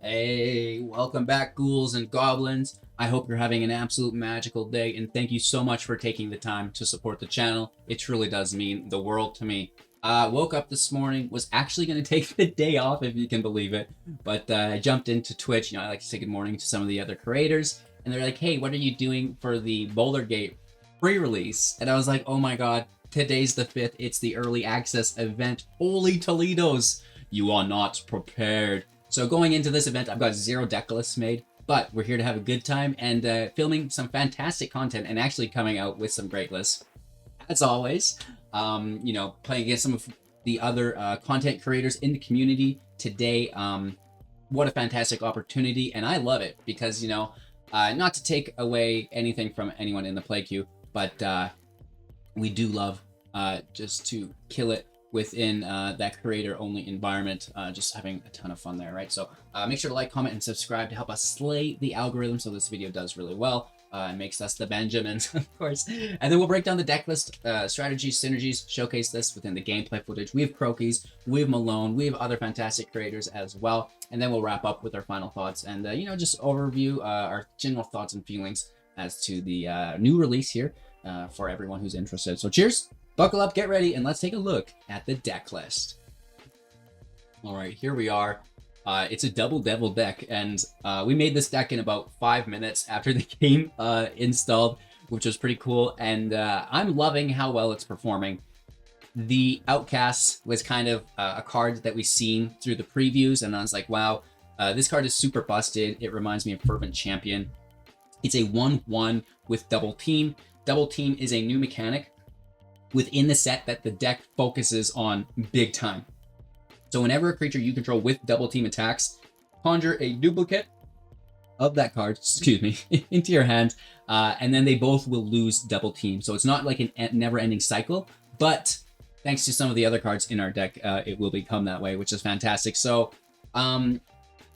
Hey, welcome back, ghouls and goblins. I hope you're having an absolute magical day, and thank you so much for taking the time to support the channel. It truly does mean the world to me. Woke up this morning, was actually going to take the day off, if you can believe it, but I jumped into Twitch. I like to say good morning to some of the other creators, and they're like, hey, what are you doing for the Boulder Gate pre-release? And I was like, oh my god, today's the 5th. It's the early access event. Holy Toledos! You are not prepared. So going into this event, I've got 0 deck lists made, but we're here to have a good time and filming some fantastic content and actually coming out with some great lists. As always, playing against some of the other content creators in the community today. What a fantastic opportunity, and I love it because, not to take away anything from anyone in the play queue, but we do love just to kill it within that creator-only environment, just having a ton of fun there, right? So make sure to like, comment, and subscribe to help us slay the algorithm so this video does really well. It makes us the Benjamins, of course. And then we'll break down the deck list, strategies, synergies, showcase this within the gameplay footage. We have Crokies, we have Malone, we have other fantastic creators as well. And then we'll wrap up with our final thoughts and, just overview our general thoughts and feelings as to the new release here for everyone who's interested. So cheers! Buckle up, get ready, and let's take a look at the deck list. All right, here we are. It's a double devil deck, and we made this deck in about 5 minutes after the game installed, which was pretty cool, and I'm loving how well it's performing. The Outcast was kind of a card that we've seen through the previews, and I was like, wow, this card is super busted. It reminds me of Fervent Champion. It's a 1/1 with Double Team. Double Team is a new mechanic within the set that the deck focuses on big time. So whenever a creature you control with Double Team attacks, conjure a duplicate of that card, into your hand, and then they both will lose Double Team. So it's not like a never-ending cycle, but thanks to some of the other cards in our deck, it will become that way, which is fantastic. So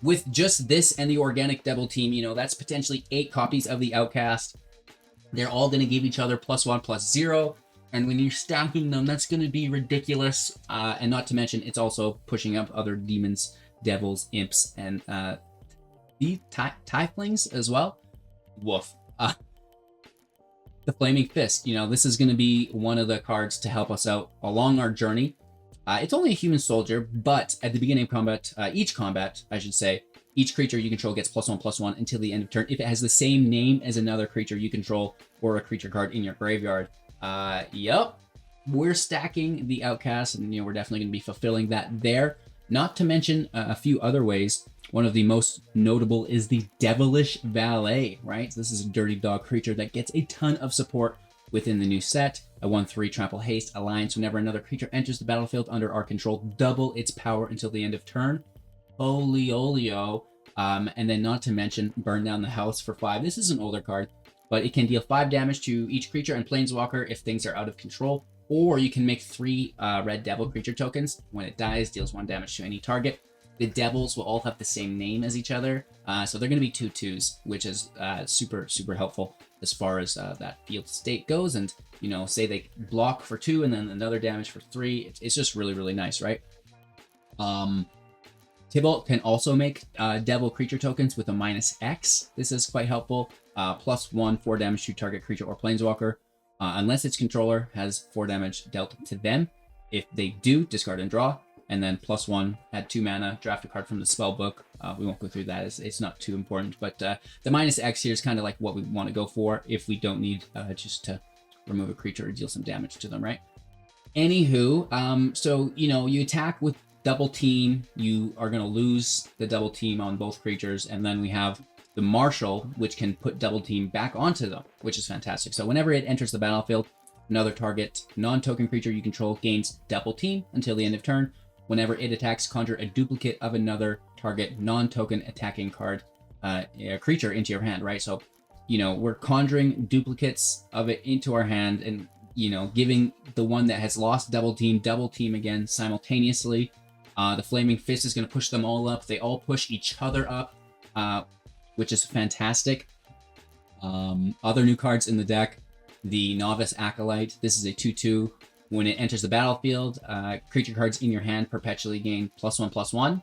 with just this and the organic Double Team, that's potentially 8 copies of the Outcast. They're all going to give each other +1/+0. And when you're stacking them, that's going to be ridiculous. And not to mention, it's also pushing up other demons, devils, imps, and the tieflings as well. Woof. The Flaming Fist. This is going to be one of the cards to help us out along our journey. It's only a human soldier, but at the beginning of combat, each creature you control gets +1/+1 until the end of turn if it has the same name as another creature you control or a creature card in your graveyard. Yep, we're stacking the Outcast, and we're definitely going to be fulfilling that there. Not to mention a few other ways. One of the most notable is the Devilish Valet, right? So this is a dirty dog creature that gets a ton of support within the new set. A 1/3 trample haste alliance. Whenever another creature enters the battlefield under our control, double its power until the end of turn. Holy oleo. And then not to mention burn down the house for 5. This is an older card, but it can deal 5 damage to each creature and planeswalker if things are out of control. Or you can make 3 red devil creature tokens. When it dies, deals 1 damage to any target. The devils will all have the same name as each other. So they're going to be 2/2s, which is super, super helpful as far as that field state goes. And, say they block for 2 and then another damage for 3. It's just really, really nice, right? Tybalt can also make devil creature tokens with a -X. This is quite helpful. +1, 4 damage to target creature or planeswalker, unless its controller has 4 damage dealt to them. If they do, discard and draw, and then +1, add 2 mana, draft a card from the spell book. We won't go through that, it's not too important, but the -X here is kind of like what we want to go for if we don't need just to remove a creature or deal some damage to them, right? Anywho, so, you attack with Double Team, you are going to lose the Double Team on both creatures, and then we have the Marshal, which can put Double Team back onto them, which is fantastic. So whenever it enters the battlefield, another target non-token creature you control gains Double Team until the end of turn. Whenever it attacks, conjure a duplicate of another target non-token attacking card, creature into your hand, right? So, we're conjuring duplicates of it into our hand and, giving the one that has lost Double Team again simultaneously. The Flaming Fist is going to push them all up. They all push each other up, which is fantastic. Other new cards in the deck, the Novice Acolyte. This is a 2/2. When it enters the battlefield, creature cards in your hand perpetually gain +1/+1.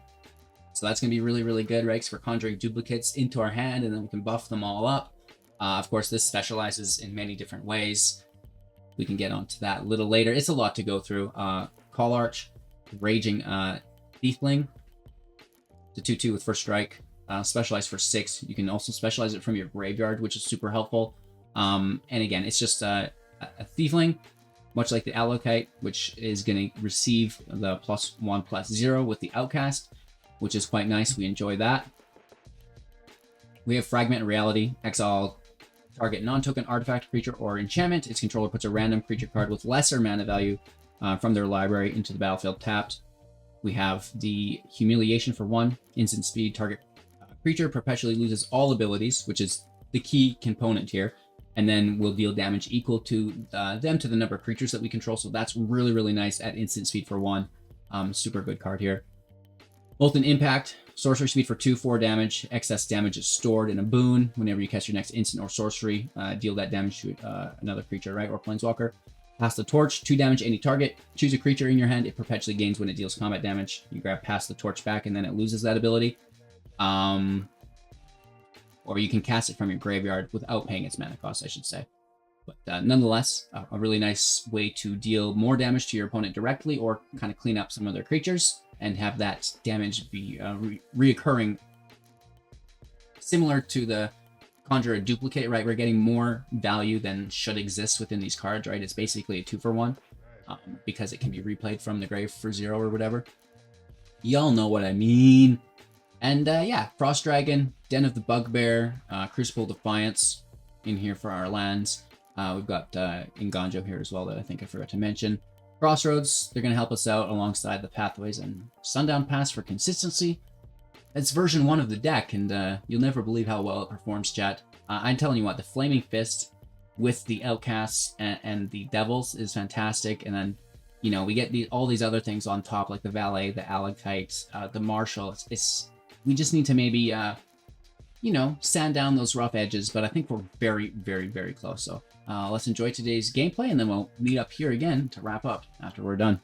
So that's going to be really, really good, right? Because we're conjuring duplicates into our hand, and then we can buff them all up. Of course, this specializes in many different ways. We can get onto that a little later. It's a lot to go through. Call Arch, Raging Thiefling, the 2/2 with first strike, specialized for 6. You can also specialize it from your graveyard, which is super helpful. And again, it's just a Thiefling, much like the Alokite, which is going to receive the +1/+0 with the Outcast, which is quite nice. We enjoy that. We have Fragment Reality, exile target non-token artifact, creature, or enchantment. Its controller puts a random creature card with lesser mana value from their library into the battlefield tapped. We have the Humiliation for 1, instant speed, target creature perpetually loses all abilities, which is the key component here, and then will deal damage equal to them to the number of creatures that we control. So that's really, really nice at instant speed for 1. Super good card here. Molten Impact, sorcery speed for 2/4 damage. Excess damage is stored in a boon. Whenever you cast your next instant or sorcery, deal that damage to another creature, right? Or planeswalker. Pass the Torch, 2 damage any target. Choose a creature in your hand. It perpetually gains when it deals combat damage. You grab Pass the Torch back, and then it loses that ability. Or you can cast it from your graveyard without paying its mana cost, I should say. But nonetheless, a really nice way to deal more damage to your opponent directly, or kind of clean up some of their creatures and have that damage be reoccurring, similar to the Conjure a Duplicate, right? We're getting more value than should exist within these cards, right? It's basically a 2-for-1 because it can be replayed from the grave for 0 or whatever. Y'all know what I mean. And yeah, Frost Dragon, Den of the Bugbear, Crucible Defiance in here for our lands. We've got Inganjo here as well that I think I forgot to mention. Crossroads, they're going to help us out alongside the Pathways and Sundown Pass for consistency. It's version 1 of the deck, and you'll never believe how well it performs, chat. I'm telling you what, the Flaming Fist with the Outcasts and the Devils is fantastic, and then, you know, we get all these other things on top, like the Valet, the Allokites, the Marshal. We just need to maybe, you know, sand down those rough edges, but I think we're very, very, very close. So let's enjoy today's gameplay, and then we'll meet up here again to wrap up after we're done.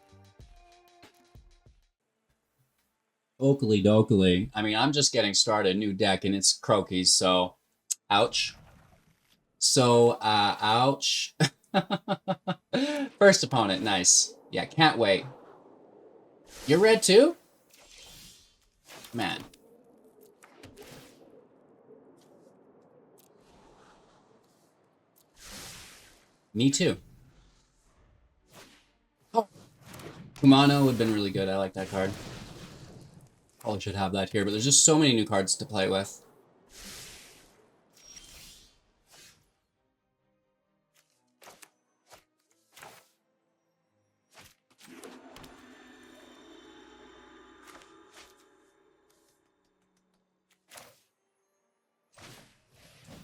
Oakley dokley. I mean, I'm just getting started, new deck, and it's Croaky, so ouch. So, ouch. First opponent, nice. Yeah, can't wait. You're red too? Man. Me too. Oh. Kumano would have been really good. I like that card. Probably should have that here, but there's just so many new cards to play with.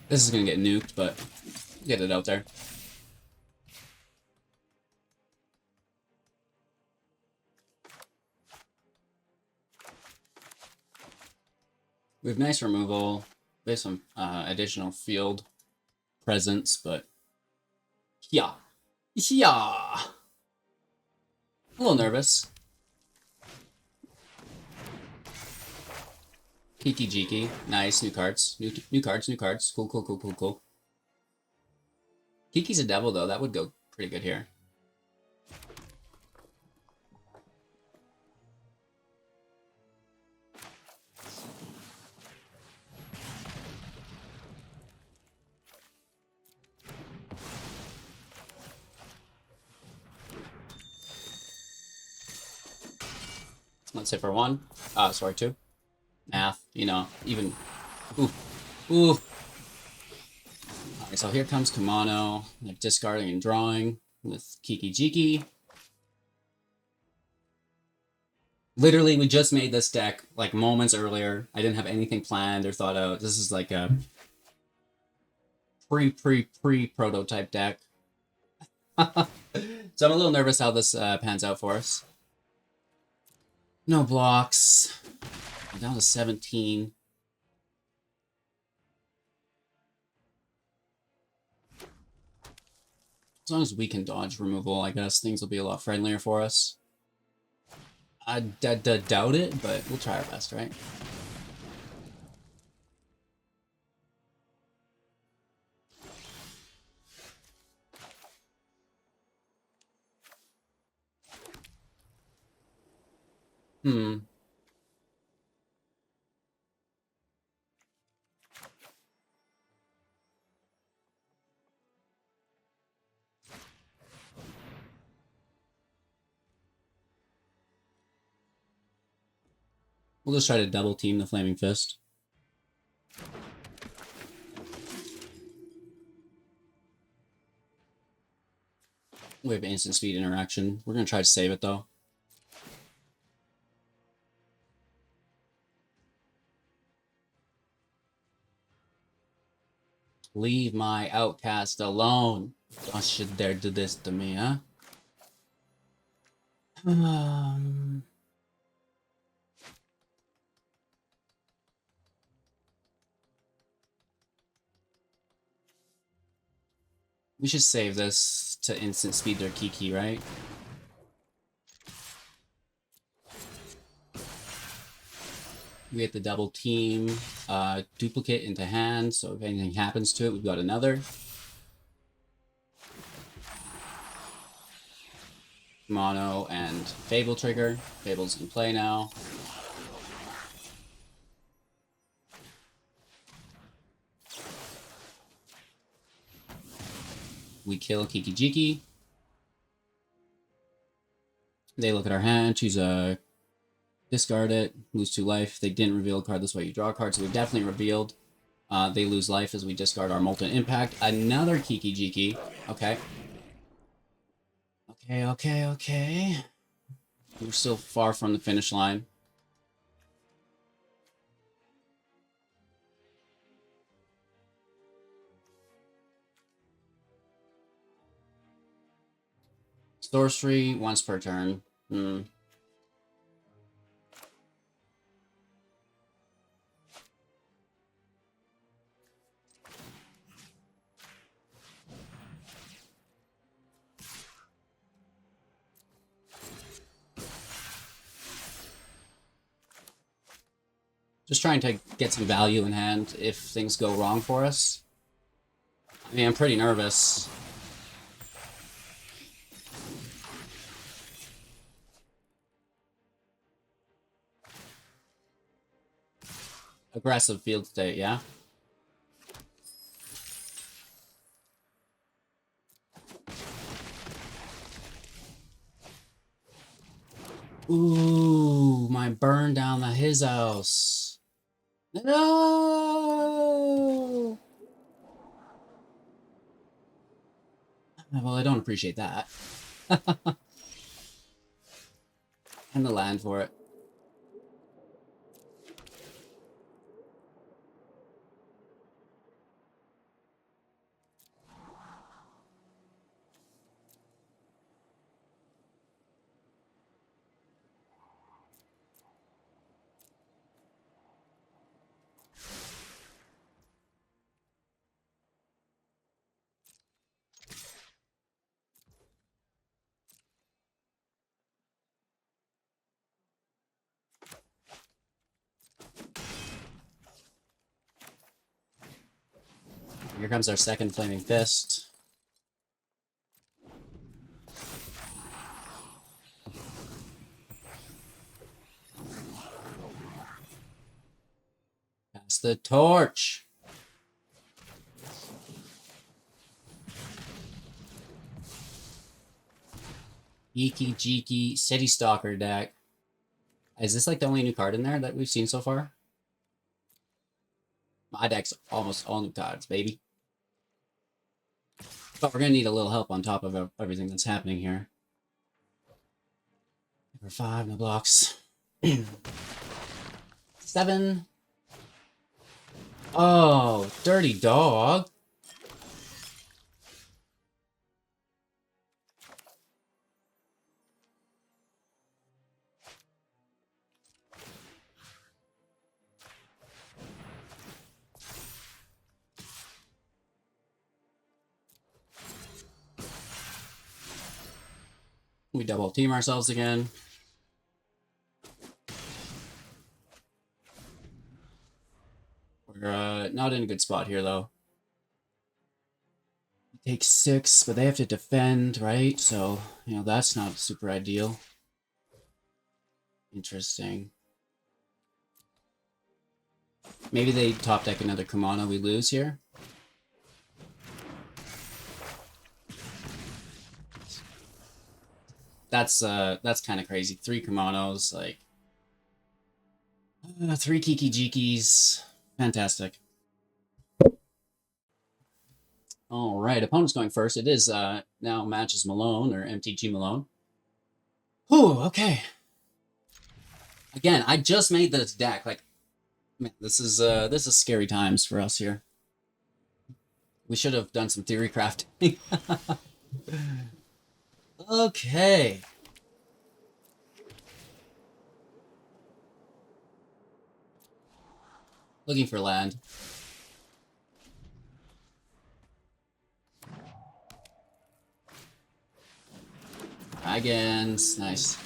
This is going to get nuked, but get it out there. We have nice removal. We have some additional field presence, but yeah. A little nervous. Kiki Jiki. Nice. New cards. New cards. Cool. Kiki's a devil, though. That would go pretty good here. Let's hit for 1. Sorry, 2. Math, you know, even. Ooh. Alright, so here comes Kumano. Like discarding and drawing with Kiki Jiki. Literally, we just made this deck like moments earlier. I didn't have anything planned or thought out. This is like a pre-prototype deck. So I'm a little nervous how this pans out for us. No blocks. I'm down to 17. As long as we can dodge removal, I guess things will be a lot friendlier for us. I doubt it, but we'll try our best, right? Hmm. We'll just try to double team the Flaming Fist. We have instant speed interaction. We're gonna try to save it though. Leave my outcast alone. Don't should dare do this to me, huh? We should save this to instant speed their Kiki, right? We get the double team, duplicate into hand, so if anything happens to it, we've got another. Mono and Fable trigger. Fable's in play now. We kill Kiki Jiki. They look at our hand, choose a discard it, lose 2 life. They didn't reveal a card this way. You draw a card, so we definitely revealed. They lose life as we discard our Molten Impact. Another Kiki Jiki. Okay. Okay. We're still far from the finish line. Sorcery once per turn. Just trying to get some value in hand if things go wrong for us. I mean, I'm pretty nervous. Aggressive field state, yeah? Ooh, my burn down to his house. No! Well, I don't appreciate that. And the land for it. Here comes our second Flaming Fist. Pass the torch. Geeky Jeeky City Stalker deck. Is this like the only new card in there that we've seen so far? My deck's almost all new cards, baby. But we're gonna need a little help on top of everything that's happening here. Number 5, no blocks. 7. Oh, dirty dog. We double team ourselves again. We're not in a good spot here, though. Take 6, but they have to defend, right? So, you know, that's not super ideal. Interesting. Maybe they top deck another Kumano, we lose here. That's kind of crazy. 3 Kumanos, like 3 Kiki Jikis. Fantastic. All right, opponent's going first. It is now matches Malone or MTG Malone. Whew, okay. Again, I just made this deck. Like, man, this is scary times for us here. We should have done some theory crafting. Okay. Looking for land. Dragons, nice.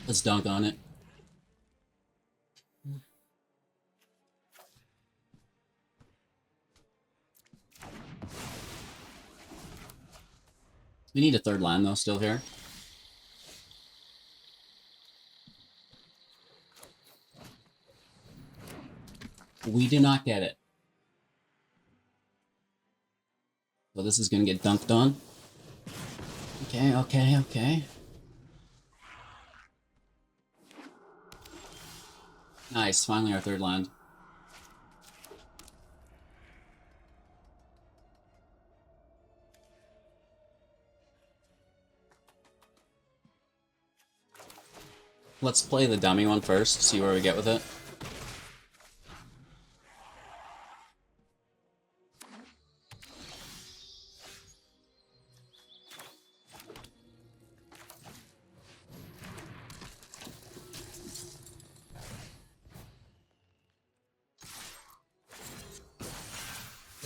Let's dunk on it. We need a 3rd land, though, still here. We do not get it. So this is going to get dunked on. Okay, okay, okay. Nice, finally our 3rd land. Let's play the dummy one first, see where we get with it.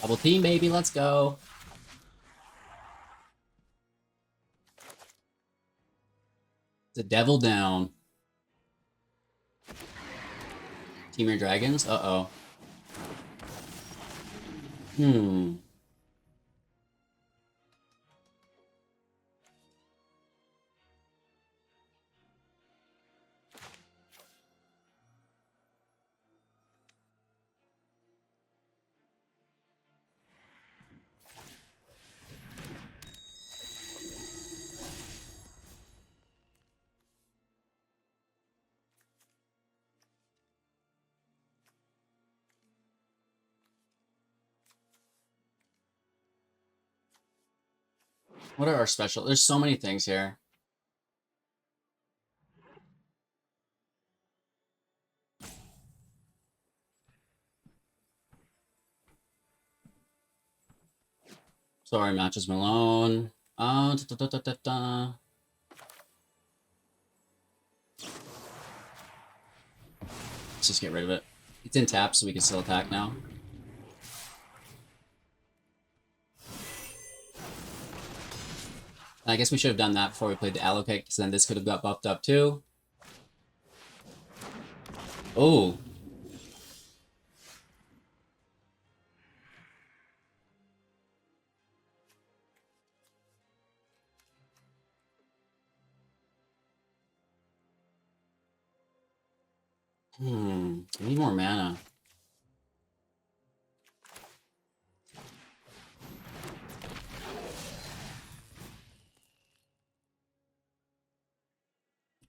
Double team, baby, let's go. The devil down. Team your dragons? Uh-oh. What are our special? There's so many things here. Sorry, matches Malone. Let's just get rid of it. It's in tap, so we can still attack now. I guess we should have done that before we played the allocate, because then this could have got buffed up too. Oh. I need more mana.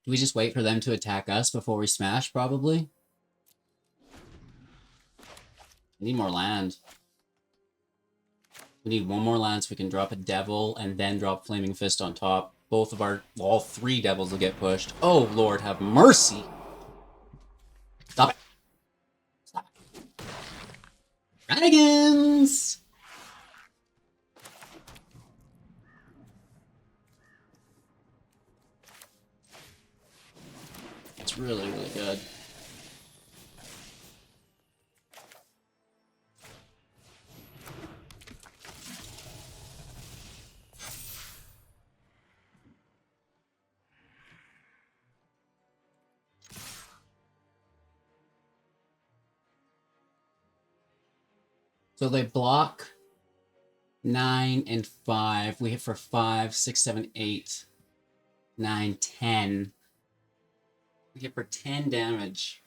Do we just wait for them to attack us before we smash, probably? We need more land. We need one more land so we can drop a devil and then drop Flaming Fist on top. All 3 devils will get pushed. Oh, Lord, have mercy! Stop it! Stop it. Dragons! It's really, really good. So they block 9 and 5. We hit for 5, 6, 7, 8, 9, 10. We hit for 10 damage.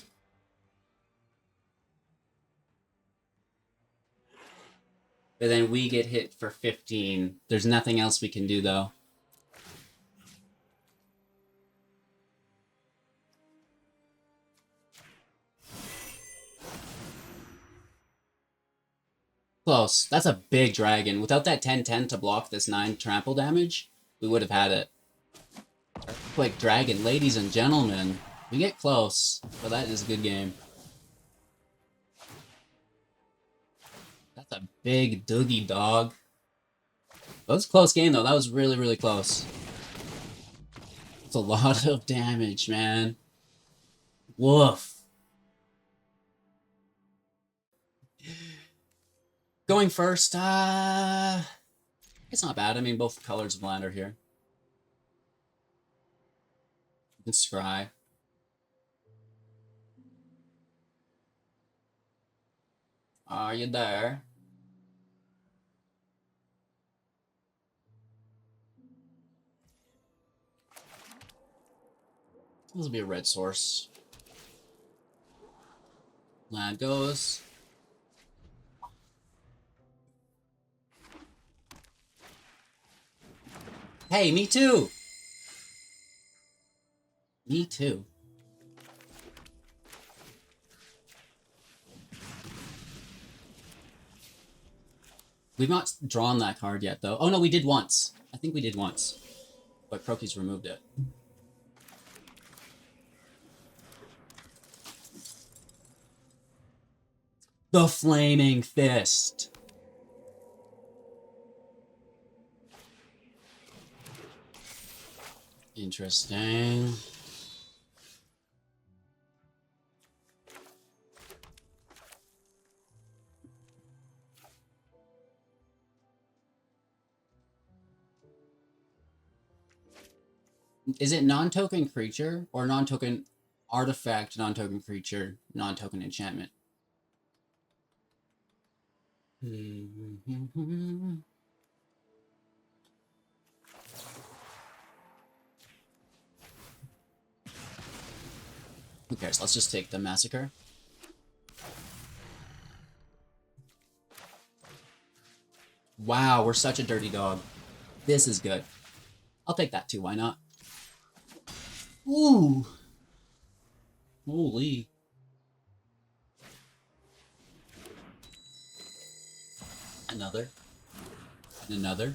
But then we get hit for 15. There's nothing else we can do, though. Close. That's a big dragon. Without that 10-10 to block this 9 trample damage, we would have had it. Earthquake Dragon, ladies and gentlemen. We get close, but that is a good game. That's a big doogie dog. That was a close game, though. That was really, really close. It's a lot of damage, man. Woof. Going first, it's not bad. I mean, both colors of land are here. You can scry. Are you there? This will be a red source. Land goes. Hey, me too! Me too. We've not drawn that card yet, though. Oh, no, we did once. I think we did once. But Croaky's removed it. The Flaming Fist. Interesting. Is it non-token creature or non-token artifact, non-token creature, non-token enchantment? Who cares? Let's just take the Massacre. Wow, we're such a dirty dog. This is good. I'll take that too, why not? Ooh. Holy. Another. And another.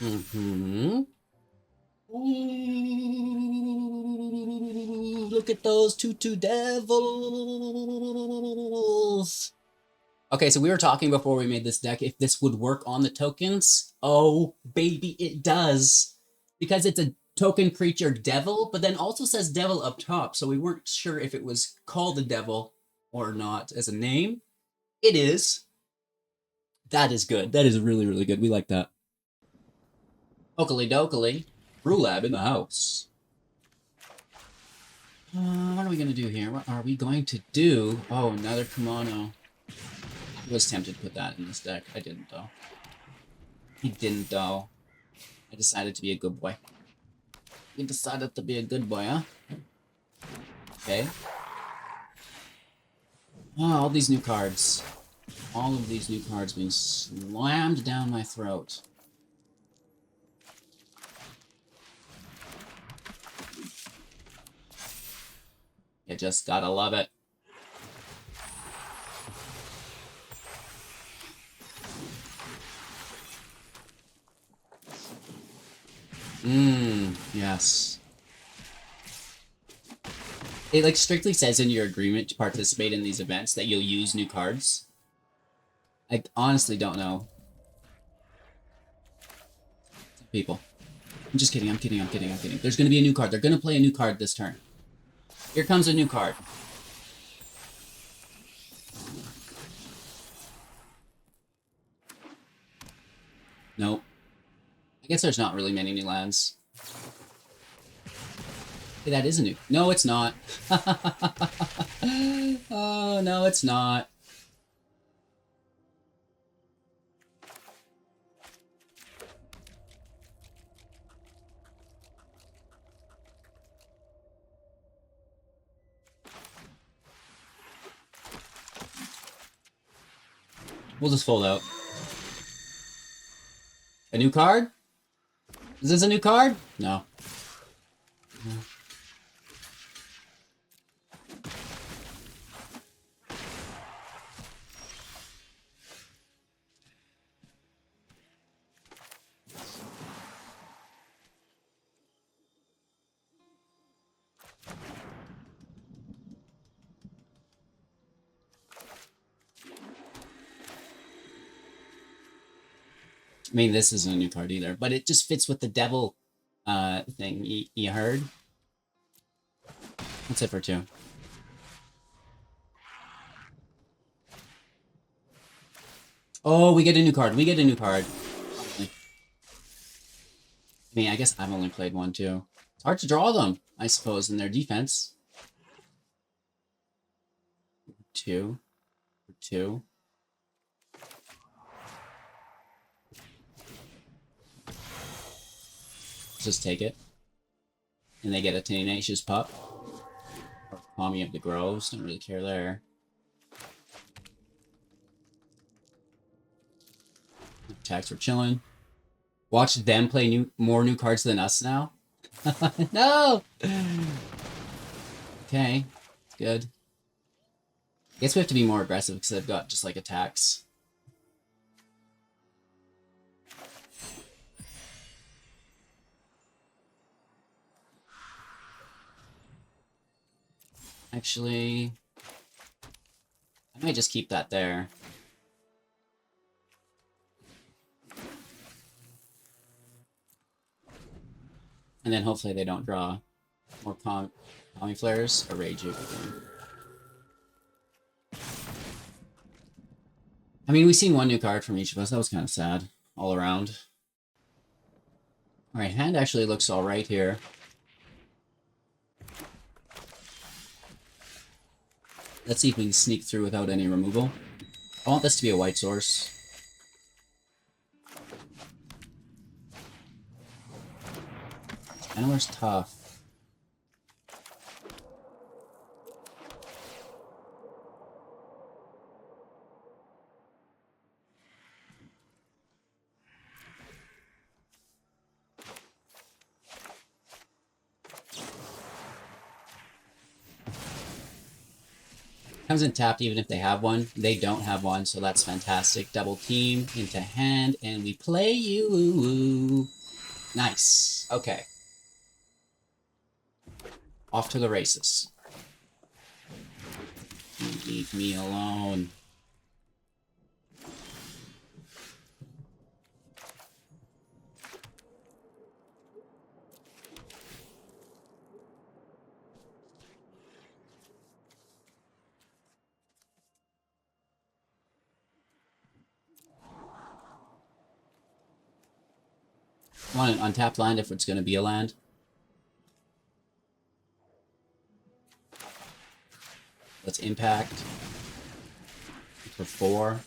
Mm-hmm. Ooh, look at those two devils. Okay, so we were talking before we made this deck if this would work on the tokens. Oh, baby, it does. Because it's a token creature devil, but then also says devil up top, so we weren't sure if it was called a devil or not as a name. It is. That is good. That is really, really good. We like that. Oakley dokley. Brewlab in the house. What are we going to do here? What are we going to do? Oh, another kimono. I was tempted to put that in this deck. I didn't, though. He didn't, though. I decided to be a good boy. You decided to be a good boy, huh? Okay. Oh, all these new cards. All of these new cards being slammed down my throat. You just gotta love it. Yes. It, like, strictly says in your agreement to participate in these events that you'll use new cards. I honestly don't know. People. I'm just kidding, I'm kidding. There's gonna be a new card. They're gonna play a new card this turn. Here comes a new card. Nope. I guess there's not really many new lands. Hey, that is a new... No, it's not. Oh, no, it's not. We'll just fold out. A new card? Is this a new card? No. No. I mean, this isn't a new card either, but it just fits with the devil thing. You heard? That's it for 2. Oh, we get a new card. We get a new card. I mean, I guess I've only played 1 too. It's hard to draw them, I suppose, in their defense. 2. 2. Just take it. And they get a Tenacious Pup. Or Tommy of the Groves. Don't really care there. Attacks for chilling. Watch them play more new cards than us now. No! Okay. Good. I guess we have to be more aggressive because they've got just like attacks. Actually, I might just keep that there. And then hopefully they don't draw more Tommy Flares or Rage Juke again. I mean, we've seen 1 new card from each of us. That was kind of sad all around. Alright, hand actually looks alright here. Let's see if we can sneak through without any removal. I want this to be a white source. Anywhere's tough. Comes in tapped even if they have 1. They don't have 1, so that's fantastic. Double team into hand, and we play you. Nice. Okay. Off to the races. Leave me alone. I want an untapped land if it's going to be a land. Let's impact for 4.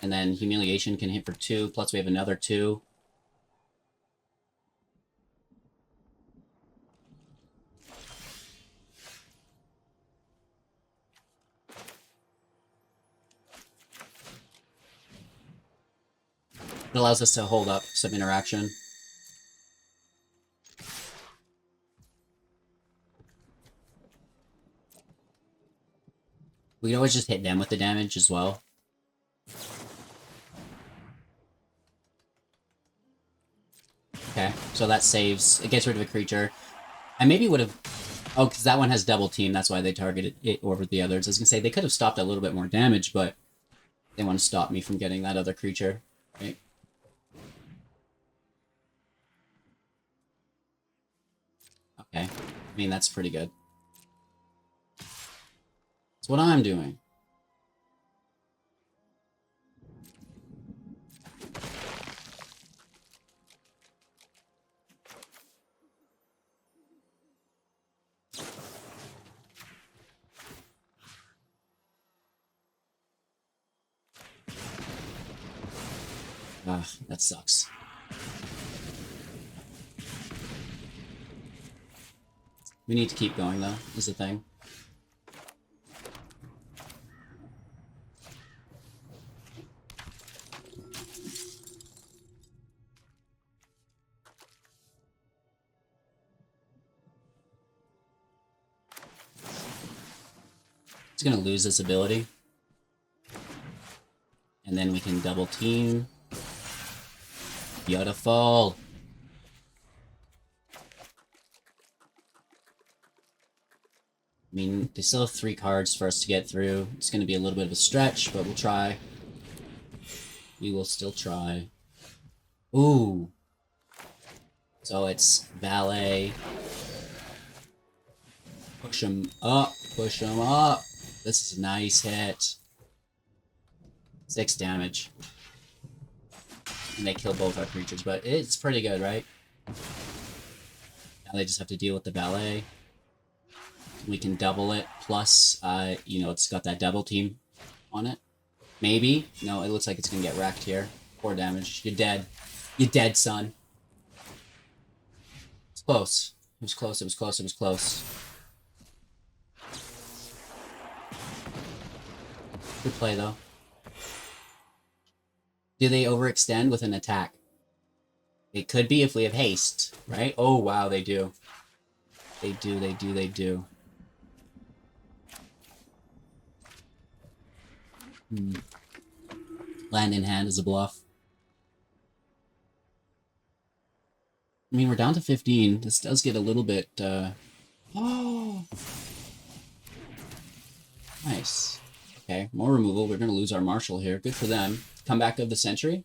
And then Humiliation can hit for 2, plus we have another 2. It allows us to hold up some interaction. We can always just hit them with the damage as well. Okay, so that saves. It gets rid of a creature. I maybe would have... Oh, because that one has double team. That's why they targeted it over the others. I was going to say, they could have stopped a little bit more damage, but they want to stop me from getting that other creature. Right? Okay. I mean, that's pretty good. That's what I'm doing. Ah, that sucks. We need to keep going, though, is the thing. It's gonna lose this ability. And then we can double team. Beautiful. I mean, they still have 3 cards for us to get through. It's going to be a little bit of a stretch, but we'll try. We will still try. Ooh. So it's Valet. Push him up. Push him up. This is a nice hit. 6 damage. And they kill both our creatures, but it's pretty good, right? Now they just have to deal with the Valet. We can double it, plus, you know, it's got that double team on it. Maybe. No, it looks like it's gonna get wrecked here. 4 damage. You're dead. You're dead, son. It's close. It was close, it was close, it was close. Good play, though. Do they overextend with an attack? It could be if we have haste, right? Oh, wow, they do. They do, they do, they do. Land in hand is a bluff. I mean, we're down to 15. This does get a little bit, Oh! Nice. Okay, more removal. We're gonna lose our Marshal here. Good for them. Comeback of the century.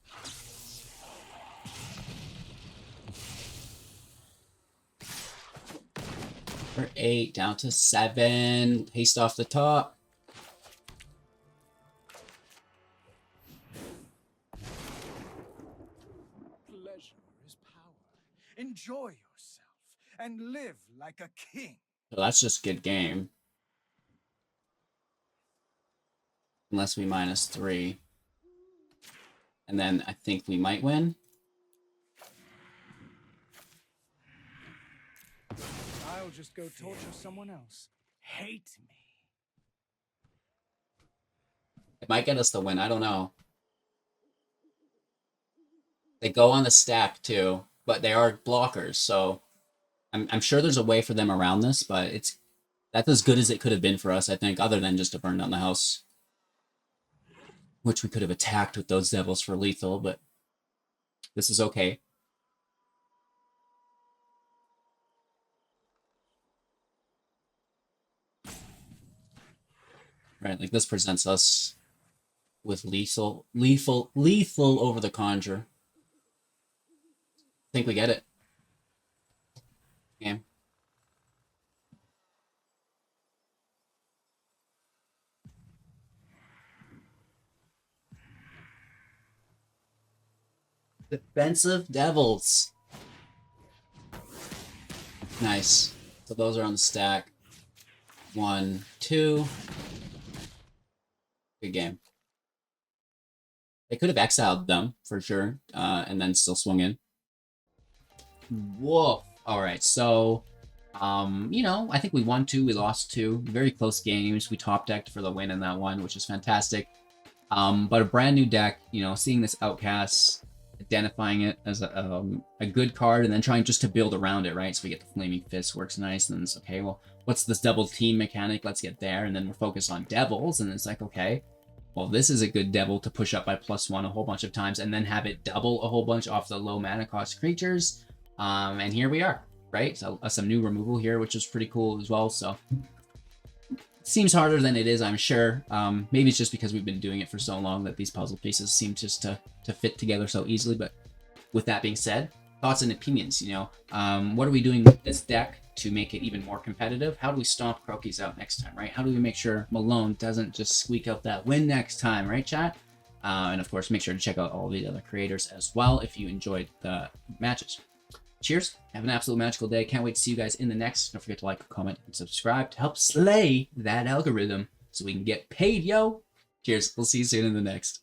We're 8, down to 7. Haste off the top. Enjoy yourself and live like a king. So that's just good game. Unless we -3. And then I think we might win. I'll just go torture someone else. Hate me. It might get us the win, I don't know. They go on the stack too, but they are blockers, so I'm sure there's a way for them around this, but that's as good as it could have been for us, I think, other than just to burn down the house. Which we could have attacked with those devils for lethal, but this is okay. Right, like this presents us with lethal over the Conjure. I think we get it. Game. Defensive Devils. Nice. So those are on the stack. 1, 2. Good game. They could have exiled them, for sure, and then still swung in. Whoa. Alright, so, you know, I think we won 2, we lost 2. Very close games. We top-decked for the win in that one, which is fantastic. But a brand new deck, you know, seeing this Outcast, identifying it as a good card, and then trying just to build around it, right? So we get the Flaming Fist, works nice, and then it's, okay, well, what's this double team mechanic? Let's get there, and then we're focused on Devils, and it's like, okay, well, this is a good Devil to push up by +1 a whole bunch of times, and then have it double a whole bunch off the low mana cost creatures, and here we are, right? So some new removal here, which is pretty cool as well, so seems harder than it is, I'm sure. Maybe it's just because we've been doing it for so long that these puzzle pieces seem just to fit together so easily. But with that being said, thoughts and opinions, you know, what are we doing with this deck to make it even more competitive? How do we stomp Croakies out next time, right? How do we make sure Malone doesn't just squeak out that win next time, right, chat? And of course, make sure to check out all the other creators as well if you enjoyed the matches. Cheers. Have an absolute magical day. Can't wait to see you guys in the next. Don't forget to like, comment, and subscribe to help slay that algorithm so we can get paid, yo. Cheers. We'll see you soon in the next.